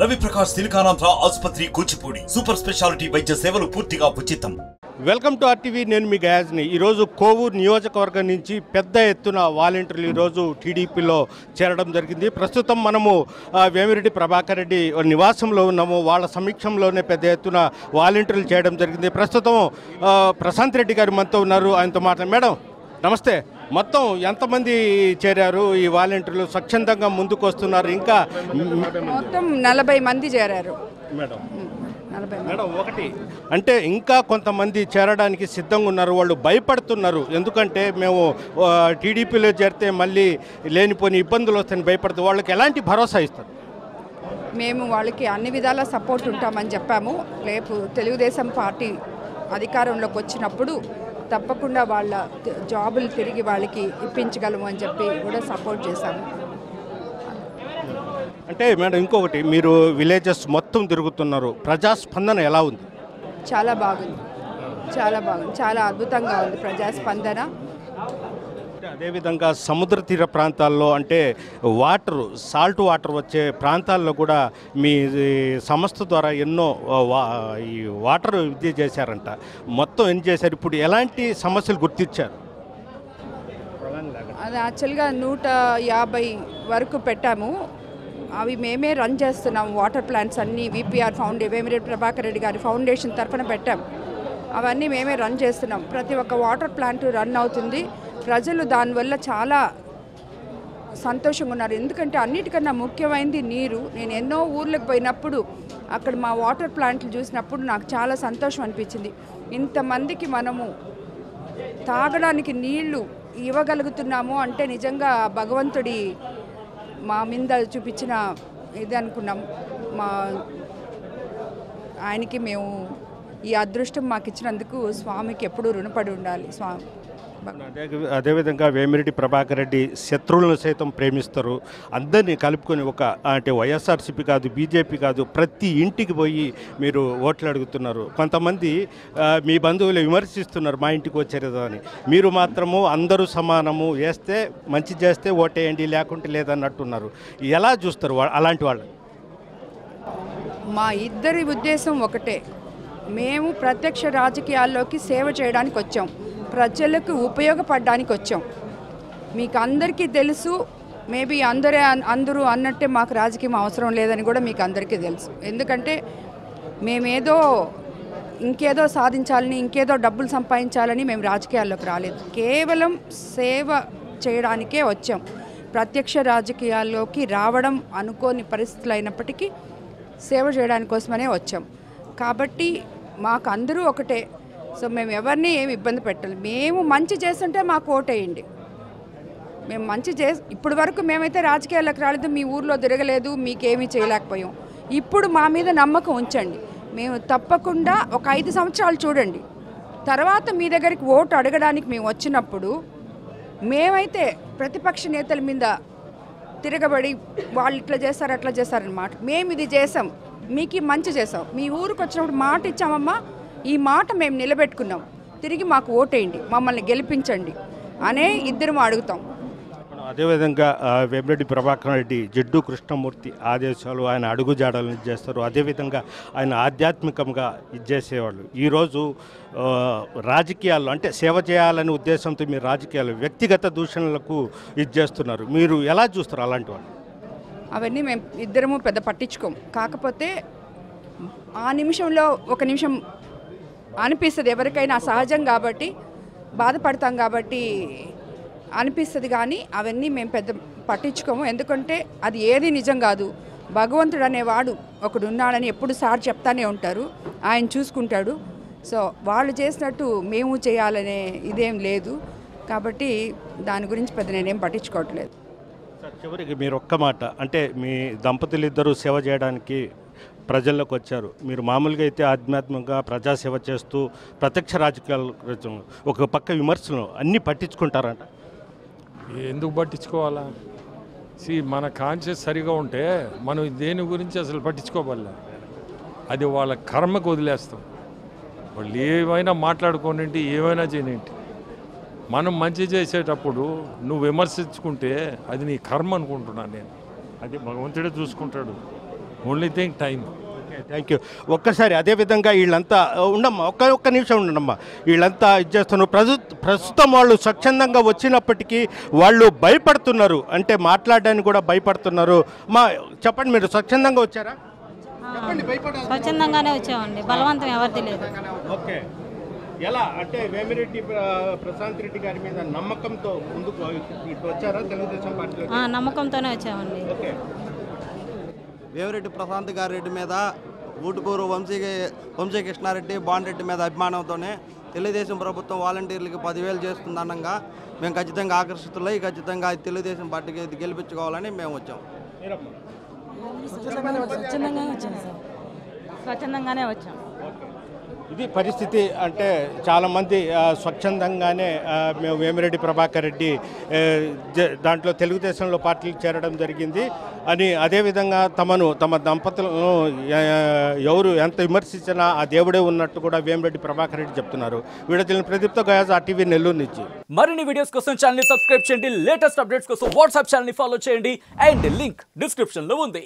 రవి ప్రకాష్ సిలికానాంధ్ర ఆసుపత్రి Kuchipudi super speciality వైద్య సేవలు పూర్తిగా ఉచితం. Welcome to RTV. నేను మీ గయాజ్ని. ఈరోజు కోవూరు నియోజకవర్గం నుంచి పెద్ద ఎత్తున వాలంటీర్లు ఈరోజు టీడీపీలో చేరడం జరిగింది. ప్రస్తుతం మనము వేమిరెడ్డి ప్రభాకర్ రెడ్డి నివాసంలో ఉన్నాము. వాళ్ళ సమీక్షంలోనే పెద్ద ఎత్తున వాలంటీర్లు చేయడం జరిగింది. ప్రస్తుతం ప్రశాంత్ రెడ్డి గారు మనతో ఉన్నారు. ఆయనతో మాట్లాడు. మేడం నమస్తే. మొత్తం ఎంతమంది చేరారు? ఈ వాలంటీర్లు స్వచ్ఛందంగా ముందుకు వస్తున్నారు. ఇంకా మొత్తం 40 మంది చేరారు మేడం. మేడం ఒకటి అంటే ఇంకా కొంతమంది చేరడానికి సిద్ధంగా ఉన్నారు. వాళ్ళు భయపడుతున్నారు. ఎందుకంటే మేము టీడీపీలో చేరితే మళ్ళీ లేనిపోని ఇబ్బందులు వస్తాయని భయపడుతూ వాళ్ళకి ఎలాంటి భరోసా ఇస్తారు? మేము వాళ్ళకి అన్ని విధాల సపోర్ట్ ఉంటామని చెప్పాము. రేపు తెలుగుదేశం పార్టీ అధికారంలోకి వచ్చినప్పుడు తప్పకుండా వాళ్ళ జాబులు తిరిగి వాళ్ళకి ఇప్పించగలము అని చెప్పి కూడా సపోర్ట్ చేశాము. అంటే మేడం ఇంకొకటి, మీరు విలేజెస్ మొత్తం తిరుగుతున్నారు. ప్రజాస్పందన ఎలా ఉంది? చాలా బాగుంది, చాలా బాగుంది, చాలా అద్భుతంగా ఉంది ప్రజాస్పందన. అదేవిధంగా సముద్ర తీర ప్రాంతాల్లో అంటే సాల్ట్ వాటర్ వచ్చే ప్రాంతాల్లో కూడా మీ సంస్థ ద్వారా ఎన్నో ఈ వాటర్ విద్య చేశారంట. మొత్తం ఏం చేశారు? ఇప్పుడు ఎలాంటి సమస్యలు గుర్తించారు? అది యాక్చువల్గా 150 వరకు పెట్టాము. అవి మేమే రన్ చేస్తున్నాం. వాటర్ ప్లాంట్స్ అన్నీ విపిఆర్ వేమిరెడ్డి ప్రభాకర్ రెడ్డి గారి ఫౌండేషన్ తరఫున పెట్టాం. అవన్నీ మేమే రన్ చేస్తున్నాం. ప్రతి ఒక్క వాటర్ ప్లాంట్ రన్ అవుతుంది. ప్రజలు దానివల్ల చాలా సంతోషంగా ఉన్నారు. ఎందుకంటే అన్నిటికన్నా ముఖ్యమైనది నీరు. నేను ఎన్నో ఊర్లకు పోయినప్పుడు అక్కడ మా వాటర్ ప్లాంట్లు చూసినప్పుడు నాకు చాలా సంతోషం అనిపించింది. ఇంతమందికి మనము తాగడానికి నీళ్లు ఇవ్వగలుగుతున్నాము అంటే నిజంగా భగవంతుడి మా మీద చూపించిన ఇది అనుకున్నాం. ఆయనకి మేము ఈ అదృష్టం మాకు ఇచ్చినందుకు స్వామికి ఎప్పుడూ రుణపడి ఉండాలి. స్వామి అదేవిధంగా వేమిరెడ్డి ప్రభాకర్ రెడ్డి శత్రువులను సైతం ప్రేమిస్తారు. అందరినీ కలుపుకొని అంటే వైఎస్ఆర్సీపీ కాదు, బీజేపీ కాదు, ప్రతి ఇంటికి పోయి మీరు ఓట్లు అడుగుతున్నారు. కొంతమంది మీ బంధువులు విమర్శిస్తున్నారు మా ఇంటికి వచ్చారు అని. మీరు మాత్రము అందరూ సమానము, వేస్తే మంచి చేస్తే ఓటేయండి లేకుంటే లేదన్నట్టున్నారు. ఎలా చూస్తారు అలాంటి వాళ్ళు? మా ఇద్దరి ఉద్దేశం ఒకటే. మేము ప్రత్యక్ష రాజకీయాల్లోకి సేవ చేయడానికి వచ్చాం. ప్రజలకు ఉపయోగపడడానికి వచ్చాం. మీకు అందరికీ తెలుసు. మేబీ అందరూ అన్నట్టే మాకు రాజకీయం అవసరం లేదని కూడా మీకు అందరికీ తెలుసు. ఎందుకంటే మేమేదో ఇంకేదో సాధించాలని, ఇంకేదో డబ్బులు సంపాదించాలని మేము రాజకీయాల్లోకి రాలేదు. కేవలం సేవ చేయడానికే వచ్చాం. ప్రత్యక్ష రాజకీయాల్లోకి రావడం అనుకోని పరిస్థితులు అయినప్పటికీ సేవ చేయడానికి కోసమనే వచ్చాం. కాబట్టి మాకు అందరూ ఒకటే. సో మేము ఎవరిని ఏమి ఇబ్బంది పెట్టాలి. మేము మంచి చేస్తుంటే మాకు ఓటేయండి. మేము మంచి ఇప్పటి వరకు మేమైతే రాజకీయాలకు రాలేదు, మీ ఊర్లో తిరగలేదు, మీకేమీ చేయలేకపోయాం. ఇప్పుడు మా మీద నమ్మకం ఉంచండి. మేము తప్పకుండా ఒక 5 సంవత్సరాలు చూడండి. తర్వాత మీ దగ్గరికి ఓటు అడగడానికి మేము వచ్చినప్పుడు మేమైతే ప్రతిపక్ష నేతల మీద తిరగబడి వాళ్ళు ఇట్లా చేస్తారు అట్లా చేస్తారన్నమాట. మేము ఇది చేసాం, మీకు మంచి చేసాం. మీ ఊరికి వచ్చినప్పుడు మాట ఇచ్చామమ్మా, ఈ మాట మేము నిలబెట్టుకున్నాం, తిరిగి మాకు ఓటేయండి, మమ్మల్ని గెలిపించండి అనే ఇద్దరం అడుగుతాం. అదేవిధంగా వేమిరెడ్డి ప్రభాకర్ రెడ్డి జిడ్డు కృష్ణమూర్తి ఆదేశాలు, ఆయన అడుగుజాడలను చేస్తారు. అదేవిధంగా ఆయన ఆధ్యాత్మికంగా ఇచ్చేసేవాళ్ళు. ఈరోజు రాజకీయాల్లో అంటే సేవ చేయాలనే ఉద్దేశంతో మీరు రాజకీయాలు వ్యక్తిగత దూషణలకు చేస్తున్నారు. మీరు ఎలా చూస్తారు అలాంటి వాళ్ళు? అవన్నీ మేము ఇద్దరము పెద్ద పట్టించుకోం. కాకపోతే ఆ నిమిషంలో ఒక నిమిషం అనిపిస్తుంది, ఎవరికైనా సహజం కాబట్టి బాధపడతాం కాబట్టి అనిపిస్తుంది. కానీ అవన్నీ మేము పెద్ద పట్టించుకోము. ఎందుకంటే అది ఏది నిజం కాదు. భగవంతుడు అనేవాడు ఒకడు ఉన్నాడని ఎప్పుడు సార్ చెప్తానే ఉంటారు. ఆయన చూసుకుంటాడు. సో వాళ్ళు చేసినట్టు మేము చేయాలనే ఇదేం లేదు. కాబట్టి దాని గురించి పెద్ద నేనేం పట్టించుకోవట్లేదు. చివరికి మీరు ఒక్క మాట అంటే, మీ దంపతులు ఇద్దరు సేవ చేయడానికి ప్రజల్లోకి వచ్చారు. మీరు మామూలుగా అయితే ఆధ్యాత్మికంగా ప్రజాసేవ చేస్తూ ప్రత్యక్ష రాజకీయాలు ఒక పక్క విమర్శలు అన్నీ పట్టించుకుంటారంట. ఎందుకు పట్టించుకోవాలా? మన కాన్షియస్ సరిగా ఉంటే మనం దేని గురించి అసలు పట్టించుకోవాలా? అది వాళ్ళ కర్మకు వదిలేస్తాం. వాళ్ళు ఏమైనా మాట్లాడుకోనండి, ఏమైనా చేయనండి. మనం మంచి చేసేటప్పుడు నువ్వు విమర్శించుకుంటే అది నీ కర్మ అనుకుంటున్నాను నేను. అది భగవంతుడే చూసుకుంటాడు. Only thing time. Thank you. ఒక్కసారి అదేవిధంగా వీళ్ళంతా ఉండమ్మా, ఒక్క నిమిషం ఉండమ్మా. వీళ్ళంతా ఇది చేస్తున్నారు. ప్రస్తుతం వాళ్ళు స్వచ్ఛందంగా వచ్చినప్పటికీ వాళ్ళు భయపడుతున్నారు, అంటే మాట్లాడడానికి కూడా భయపడుతున్నారు. చెప్పండి, మీరు స్వచ్ఛందంగా వచ్చారా? స్వచ్ఛందంగానే వచ్చామండి, బలవంతం ఎవరిది లేదు. ఓకే, ఎలా అంటే వేమిరెడ్డి ప్రశాంత్ రెడ్డి గారి మీద నమ్మకంతో ముందుకు వచ్చారా? తెలుగుదేశం పార్టీలో నమ్మకంతోనే వచ్చామండి. ఓకే, వేమిరెడ్డి ప్రశాంత్ గారి మీద ఊటుకూరు వంశీ కృష్ణారెడ్డి బాండ్రెడ్డి మీద అభిమానంతోనే తెలుగుదేశం ప్రభుత్వం వాలంటీర్లకి 10,000 చేస్తుందనగా మేము ఖచ్చితంగా ఆకర్షితులై ఖచ్చితంగా తెలుగుదేశం పార్టీకి గెలిపించుకోవాలని మేము వచ్చాం. స్వచ్ఛందంగానే వచ్చాం. ఇది పరిస్థితి. అంటే చాలామంది స్వచ్ఛందంగానే మేము వేమిరెడ్డి ప్రభాకర్ రెడ్డి దాంట్లో తెలుగుదేశంలో పార్టీకి చేరడం జరిగింది అని, అదేవిధంగా తమ దంపతులను ఎవరు ఎంత విమర్శించినా ఆ దేవుడే ఉన్నట్టు కూడా వేమిరెడ్డి ప్రభాకర్ రెడ్డి చెప్తున్నారు. వీడియో ప్రదీప్తో గయాజ్, RTV నెల్లూరు నుంచి. మరిన్ని వీడియోస్ కోసం ఛానల్ సబ్స్క్రైబ్ చేయండి, లేటెస్ట్ అప్డేట్స్ కోసం వాట్సాప్ ఛానల్ ఫాలో చేయండి అండ్ లింక్ డిస్క్రిప్షన్లో ఉంది.